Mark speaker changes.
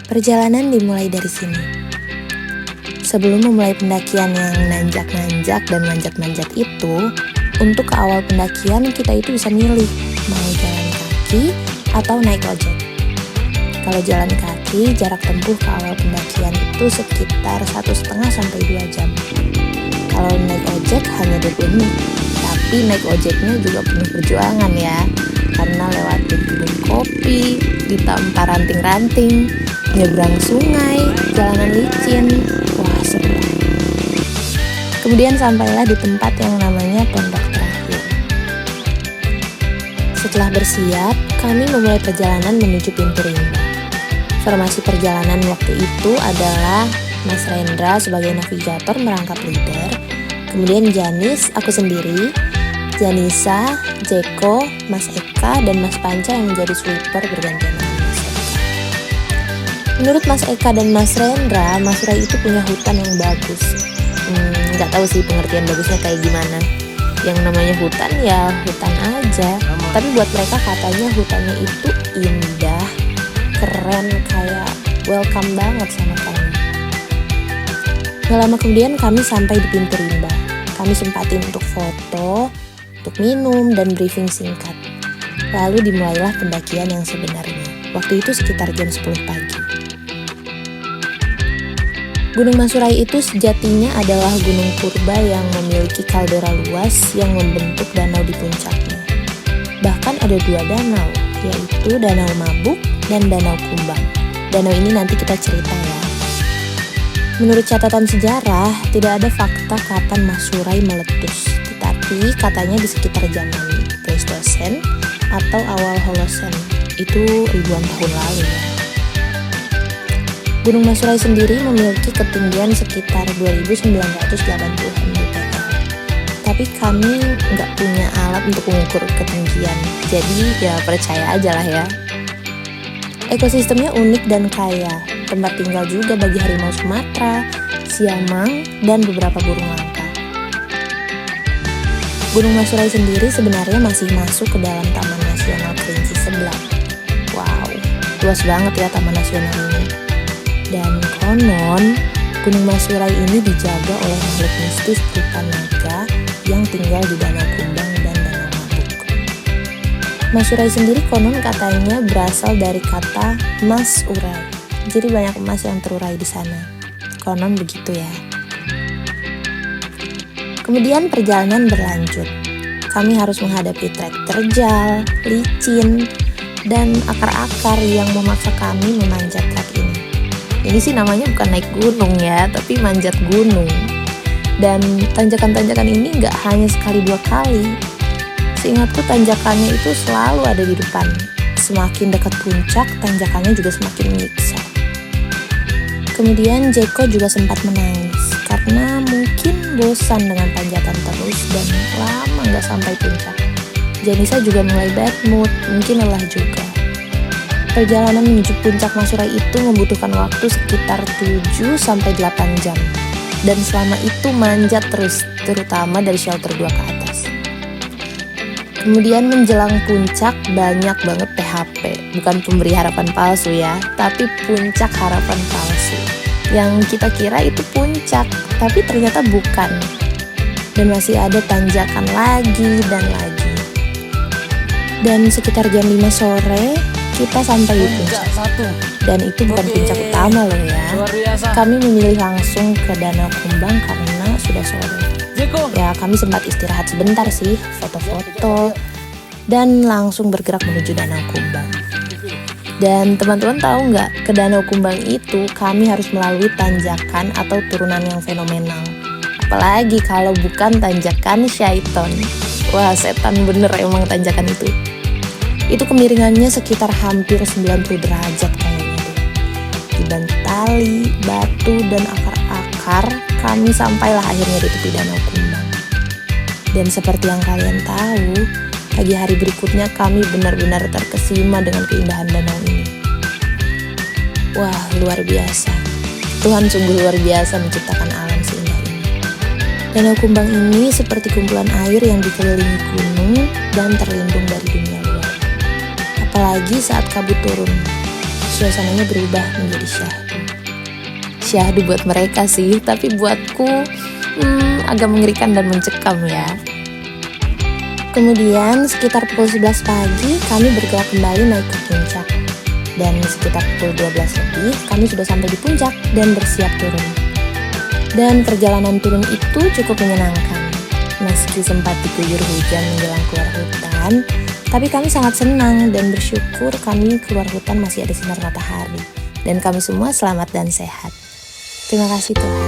Speaker 1: Perjalanan dimulai dari sini. Sebelum memulai pendakian yang nanjak-nanjak dan manjat-manjat itu, untuk ke awal pendakian kita itu bisa milih mau jalan kaki atau naik ojek. Kalau jalan kaki, jarak tempuh ke awal pendakian itu sekitar 1,5 sampai 2 jam. Kalau naik ojek hanya 20 menit, tapi naik ojeknya juga penuh perjuangan ya, karena lewatin kebun kopi, ditampar ranting-ranting, nyebrang sungai, jalanan licin, wah seru. Kemudian sampailah di tempat yang namanya pondok terakhir. Setelah bersiap, kami memulai perjalanan menuju pintu rimba. Formasi perjalanan waktu itu adalah Mas Rendra sebagai navigator merangkap leader, kemudian Janis, aku sendiri, Janisa, Jeko, Mas Eka, dan Mas Panca yang menjadi sweeper bergantian dengan Mas Eka. Menurut Mas Eka dan Mas Rendra, Mas Rai itu punya hutan yang bagus. Nggak tahu sih pengertian bagusnya kayak gimana. Yang namanya hutan ya hutan aja. Tapi buat mereka katanya hutannya itu indah, keren, kayak welcome banget sama kami. Gak lama kemudian kami sampai di pintu rimba. Kami sempatin untuk foto, untuk minum, dan briefing singkat. Lalu dimulailah pendakian yang sebenarnya. Waktu itu sekitar jam 10 pagi. Gunung Masurai itu sejatinya adalah gunung purba yang memiliki kaldera luas yang membentuk danau di puncaknya. Bahkan ada 2 danau, yaitu Danau Mabuk dan Danau Kumbang. Danau ini nanti kita cerita ya. Menurut catatan sejarah, tidak ada fakta kapan Masurai meletus, tetapi katanya di sekitar zaman Pleistosen atau awal Holosen, itu ribuan tahun lalu ya. Gunung Masurai sendiri memiliki ketinggian sekitar 2.980 mdpl. Tapi kami nggak punya alat untuk mengukur ketinggian, jadi ya percaya aja lah ya. Ekosistemnya unik dan kaya, tempat tinggal juga bagi harimau Sumatera, siamang, dan beberapa burung langka. Gunung Masurai sendiri sebenarnya masih masuk ke dalam Taman Nasional Kerinci Sebelah. Wow, luas banget ya Taman Nasional ini. Dan konon, Gunung Masurai ini dijaga oleh makhluk mistis berupa naga yang tinggal di Danau Kumbang dan Danau Mabuk. Masurai sendiri konon katanya berasal dari kata mas urai. Jadi banyak emas yang terurai di sana. Konon begitu ya. Kemudian perjalanan berlanjut. Kami harus menghadapi trek terjal, licin, dan akar-akar yang memaksa kami memanjat trek ini. Ini sih namanya bukan naik gunung ya, tapi manjat gunung. Dan tanjakan-tanjakan ini nggak hanya sekali 2 kali. Seingatku tanjakannya itu selalu ada di depan. Semakin dekat puncak, tanjakannya juga semakin menyiksa. Kemudian Jeko juga sempat menangis karena mungkin bosan dengan panjatan terus dan lama nggak sampai puncak. Janisa juga mulai bad mood, mungkin lelah juga. Perjalanan menuju puncak Masurai itu membutuhkan waktu sekitar 7-8 jam. Dan selama itu manjat terus, terutama dari shelter 2 ke atas. Kemudian menjelang puncak banyak banget PHP. Bukan pemberi harapan palsu ya, tapi puncak harapan palsu. Yang kita kira itu puncak, tapi ternyata bukan. Dan masih ada tanjakan lagi dan lagi. Dan sekitar jam 5 sore, kita sampai di puncak. Dan itu bukan puncak utama loh ya. Kami memilih langsung ke Danau Kumbang karena sudah sore. Ya kami sempat istirahat sebentar sih, foto-foto, dan langsung bergerak menuju Danau Kumbang. Dan teman-teman tahu nggak, ke Danau Kumbang itu kami harus melalui tanjakan atau turunan yang fenomenal. Apalagi kalau bukan tanjakan Syaiton. Wah setan bener emang tanjakan itu. Itu kemiringannya sekitar hampir 90 derajat kayaknya deh. Dibantu tali, batu, dan akar-akar, kami sampailah akhirnya di tepi Danau Kumbang. Dan seperti yang kalian tahu, pagi hari berikutnya kami benar-benar terkesima dengan keindahan danau ini. Wah, luar biasa. Tuhan sungguh luar biasa menciptakan alam seindah ini. Danau Kumbang ini seperti kumpulan air yang dikelilingi gunung dan terlindung dari dunia luar. Apalagi saat kabut turun. suasananya berubah menjadi syahdu. Syahdu buat mereka sih, tapi buatku agak mengerikan dan mencekam ya. Kemudian sekitar pukul 11 pagi kami bergerak kembali naik ke puncak. Dan sekitar pukul 12 lebih kami sudah sampai di puncak dan bersiap turun. Dan perjalanan turun itu cukup menyenangkan. Meski sempat diguyur hujan menjelang keluar hutan, tapi kami sangat senang dan bersyukur kami keluar hutan masih ada sinar matahari. Dan kami semua selamat dan sehat. Terima kasih Tuhan.